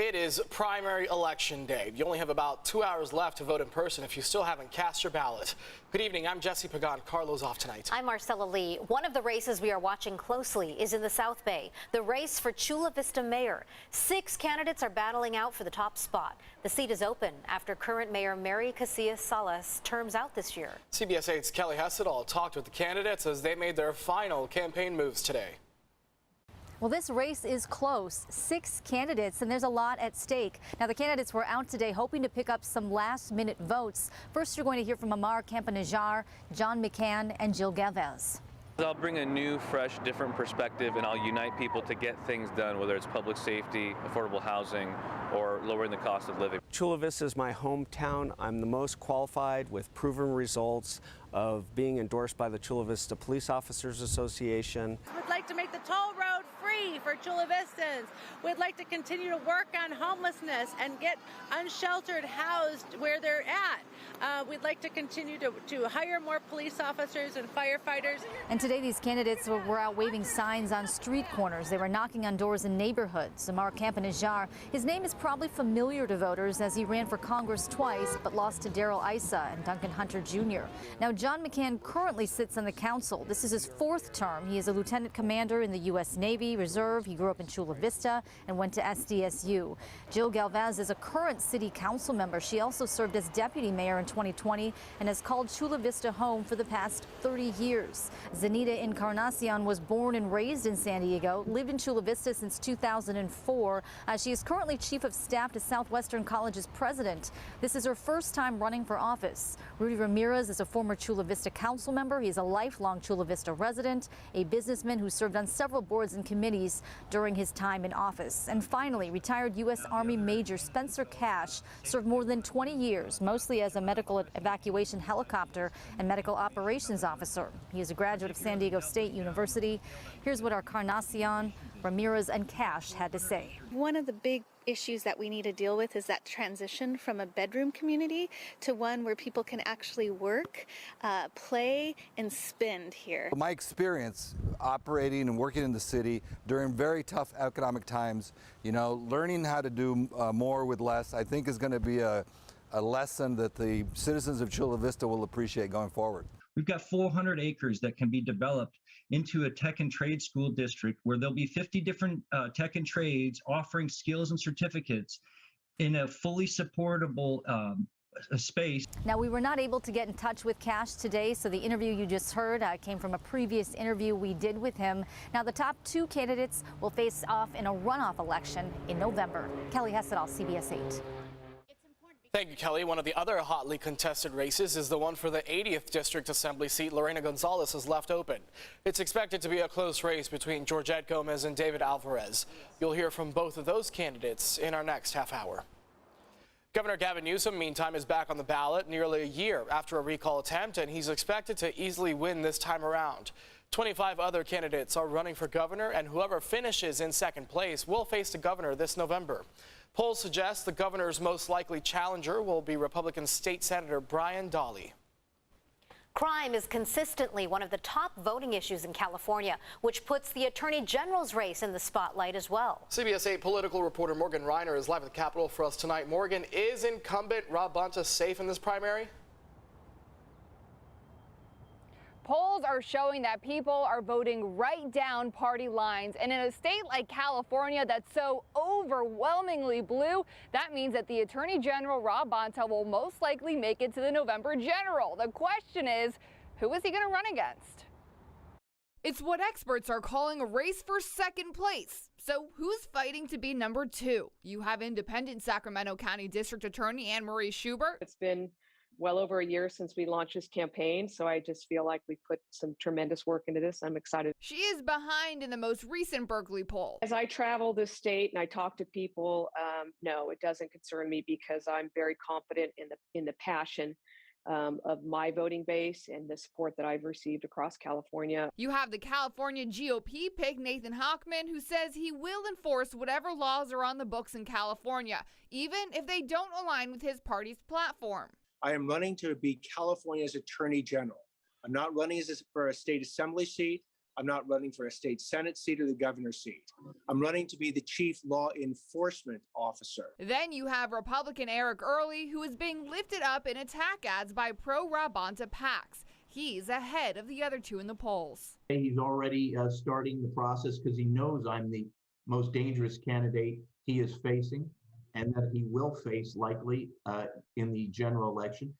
It is primary election day. You only have about 2 hours left to vote in person if you still haven't cast your ballot. Good evening. I'm Jesse Pagan. Carlo's off tonight. I'm Marcella Lee. One of the races we are watching closely is in the South Bay, the race for Chula Vista mayor. 6 candidates are battling out for the top spot. The seat is open after current Mayor Mary Casillas Salas terms out this year. CBS 8's Kelly Hessedal talked with the candidates as they made their final campaign moves today. Well, this race is close. 6 candidates, and there's a lot at stake. Now, the candidates were out today hoping to pick up some last-minute votes. First, you're going to hear from Amar Campanajar, John McCann, and Jill Galvez. I'll bring a new, fresh, different perspective, and I'll unite people to get things done, whether it's public safety, affordable housing, or lowering the cost of living. Chula Vista is my hometown. I'm the most qualified with proven results of being endorsed by the Chula Vista Police Officers Association. We'd like to make the toll road free for Chula Vistans. We'd like to continue to work on homelessness and get unsheltered housed where they're at. We'd like to continue to hire more police officers and firefighters. And today these candidates were out waving signs on street corners. They were knocking on doors in neighborhoods. Amar Campanajar, his name is probably familiar to voters as he ran for Congress twice but lost to Darrell Issa and Duncan Hunter Jr. Now, John McCann currently sits on the council. This is his 4th term. He is a lieutenant commander in the U.S. Navy Reserve. He grew up in Chula Vista and went to SDSU. Jill Galvez is a current city council member. She also served as deputy mayor in 2020 and has called Chula Vista home for the past 30 years. Zanita Encarnacion was born and raised in San Diego, lived in Chula Vista since 2004. She is currently chief of staff to Southwestern College's president. This is her first time running for office. Rudy Ramirez is a former Chula Vista council member. He's a lifelong Chula Vista resident, a businessman who served on several boards and committees during his time in office. And finally, retired U.S. Army Major Spencer Cash served more than 20 years, mostly as a medical evacuation helicopter and medical operations officer. He is a graduate of San Diego State University. Here's what Encarnacion, Ramirez, and Cash had to say. One of the big issues that we need to deal with is that transition from a bedroom community to one where people can actually work, play, and spend here. My experience operating and working in the city during very tough economic times, learning how to do more with less, I think is going to be a lesson that the citizens of Chula Vista will appreciate going forward. We've got 400 acres that can be developed into a tech and trade school district where there'll be 50 different tech and trades offering skills and certificates in a fully supportable space. Now, we were not able to get in touch with Cash today, so the interview you just heard came from a previous interview we did with him. Now, the top 2 candidates will face off in a runoff election in November. Kelly Hessedal, CBS 8. Thank you, Kelly. One of the other hotly contested races is the one for the 80th District Assembly seat Lorena Gonzalez has left open. It's expected to be a close race between Georgette Gomez and David Alvarez. You'll hear from both of those candidates in our next half hour. Governor Gavin Newsom, meantime, is back on the ballot nearly a year after a recall attempt, and he's expected to easily win this time around. 25 other candidates are running for governor, and whoever finishes in second place will face the governor this November. Polls suggest the governor's most likely challenger will be Republican State Senator Brian Dahle. Crime is consistently one of the top voting issues in California, which puts the Attorney General's race in the spotlight as well. CBS 8 political reporter Morgan Reiner is live at the Capitol for us tonight. Morgan, is incumbent Rob Bonta safe in this primary? Polls are showing that people are voting right down party lines. And in a state like California that's so overwhelmingly blue, that means that the Attorney General, Rob Bonta, will most likely make it to the November general. The question is, who is he going to run against? It's what experts are calling a race for second place. So who's fighting to be number 2? You have independent Sacramento County District Attorney Anne Marie Schubert. It's been well over a year since we launched this campaign, so I just feel like we put some tremendous work into this. I'm excited. She is behind in the most recent Berkeley poll. As I travel this state and I talk to people, no, it doesn't concern me because I'm very confident in the passion of my voting base and the support that I've received across California. You have the California GOP pick, Nathan Hochman, who says he will enforce whatever laws are on the books in California, even if they don't align with his party's platform. I am running to be California's Attorney General. I'm not running for a state assembly seat. I'm not running for a state Senate seat or the governor's seat. I'm running to be the chief law enforcement officer. Then you have Republican Eric Early, who is being lifted up in attack ads by pro-Rabonta PACs. He's ahead of the other two in the polls. He's already starting the process because he knows I'm the most dangerous candidate he is facing and that he will face likely in the general election.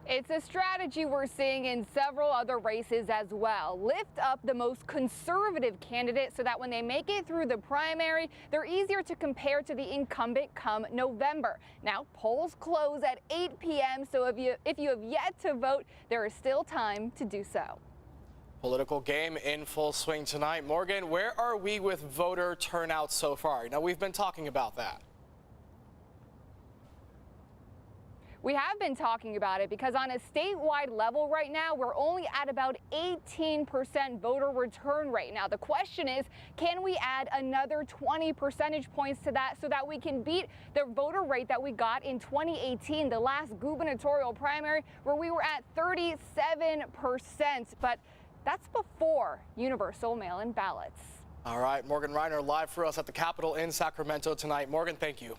It's a strategy we're seeing in several other races as well. Lift up the most conservative candidate so that when they make it through the primary, they're easier to compare to the incumbent come November. Now, polls close at 8 p.m., so if you have yet to vote, there is still time to do so. Political game in full swing tonight. Morgan, where are we with voter turnout so far? Now, we've been talking about that. We have been talking about it because on a statewide level right now, we're only at about 18% voter return rate. Now, the question is, can we add another 20 percentage points to that so that we can beat the voter rate that we got in 2018, the last gubernatorial primary, where we were at 37%. But that's before universal mail-in ballots. All right, Morgan Reiner live for us at the Capitol in Sacramento tonight. Morgan, thank you.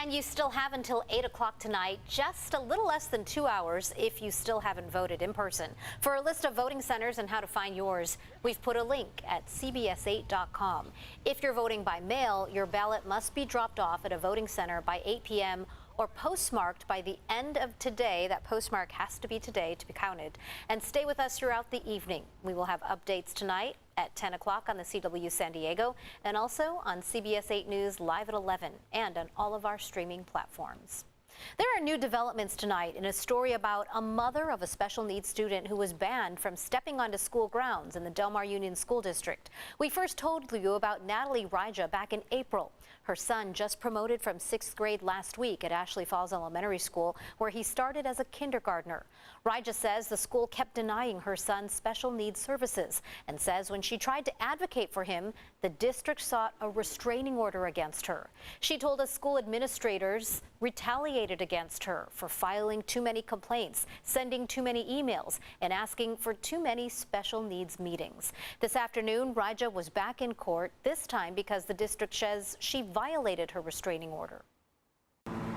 And you still have until 8 o'clock tonight, just a little less than 2 hours if you still haven't voted in person. For a list of voting centers and how to find yours, we've put a link at cbs8.com. If you're voting by mail, your ballot must be dropped off at a voting center by 8 p.m. or postmarked by the end of today. That postmark has to be today to be counted. And stay with us throughout the evening. We will have updates tonight at 10 o'clock on the CW San Diego and also on CBS 8 News live at 11 and on all of our streaming platforms. There are new developments tonight in a story about a mother of a special needs student who was banned from stepping onto school grounds in the Del Mar Union School District. We first told you about Natalie Rija back in April. Her son just promoted from 6th grade last week at Ashley Falls Elementary School, where he started as a kindergartner. Rija says the school kept denying her son special needs services and says when she tried to advocate for him, the district sought a restraining order against her. She told us school administrators retaliated against her for filing too many complaints, sending too many emails, and asking for too many special needs meetings. This afternoon, Rija was back in court, this time because the district says she violated her restraining order.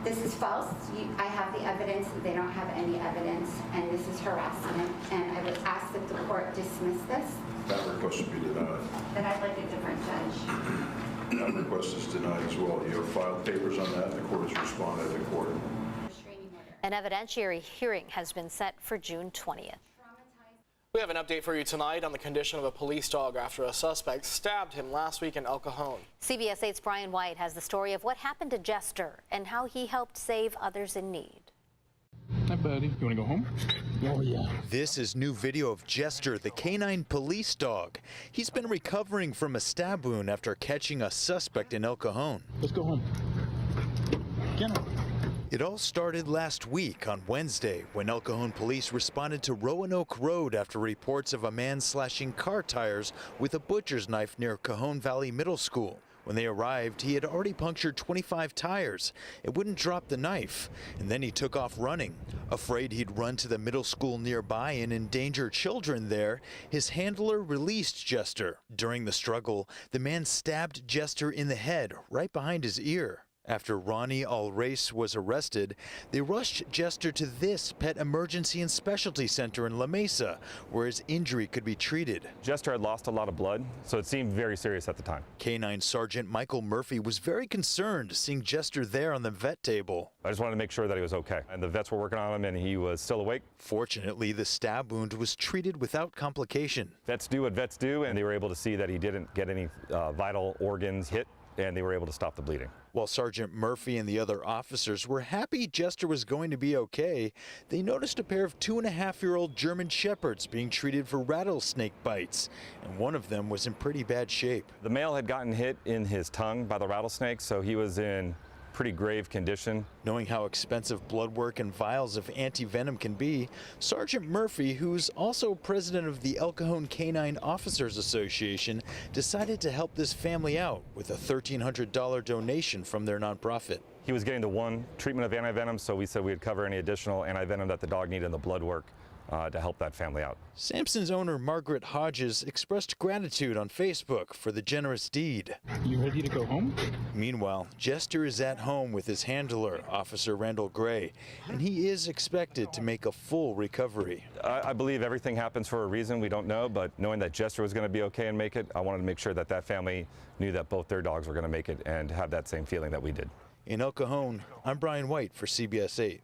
This is false. I have the evidence. They don't have any evidence, and this is harassment. And I would ask that the court dismiss this. That request should be denied. That I'd like a different judge. That request is denied as well. You have filed papers on that. The court has responded in court. An evidentiary hearing has been set for June 20th. We have an update for you tonight on the condition of a police dog after a suspect stabbed him last week in El Cajon. CBS 8's Brian White has the story of what happened to Jester and how he helped save others in need. Hi, buddy. You want to go home? Oh, yeah. This is new video of Jester, the canine police dog. He's been recovering from a stab wound after catching a suspect in El Cajon. Let's go home. Get him. It all started last week on Wednesday when El Cajon police responded to Roanoke Road after reports of a man slashing car tires with a butcher's knife near Cajon Valley Middle School. When they arrived, he had already punctured 25 tires. It wouldn't drop the knife, and then he took off running. Afraid he'd run to the middle school nearby and endanger children there, his handler released Jester. During the struggle, the man stabbed Jester in the head, right behind his ear. After Ronnie Alrace was arrested, they rushed Jester to this pet emergency and specialty center in La Mesa, where his injury could be treated. Jester had lost a lot of blood, so it seemed very serious at the time. Canine Sergeant Michael Murphy was very concerned seeing Jester there on the vet table. I just wanted to make sure that he was okay, and the vets were working on him and he was still awake. Fortunately, the stab wound was treated without complication. Vets do what vets do, and they were able to see that he didn't get any vital organs hit, and they were able to stop the bleeding. While Sergeant Murphy and the other officers were happy Jester was going to be okay, they noticed a pair of 2.5-year-old German Shepherds being treated for rattlesnake bites, and one of them was in pretty bad shape. The male had gotten hit in his tongue by the rattlesnake, so he was in pretty grave condition. Knowing how expensive blood work and vials of anti-venom can be, Sergeant Murphy, who's also president of the El Cajon Canine Officers Association, decided to help this family out with a $1,300 donation from their nonprofit. He was getting the one treatment of anti-venom, so we said we'd cover any additional anti-venom that the dog needed in the blood work to help that family out. Sampson's owner, Margaret Hodges, expressed gratitude on Facebook for the generous deed. You ready to go home? Meanwhile, Jester is at home with his handler, Officer Randall Gray, and he is expected to make a full recovery. I believe everything happens for a reason. We don't know, but knowing that Jester was going to be okay and make it, I wanted to make sure that that family knew that both their dogs were going to make it and have that same feeling that we did. In El Cajon, I'm Brian White for CBS 8.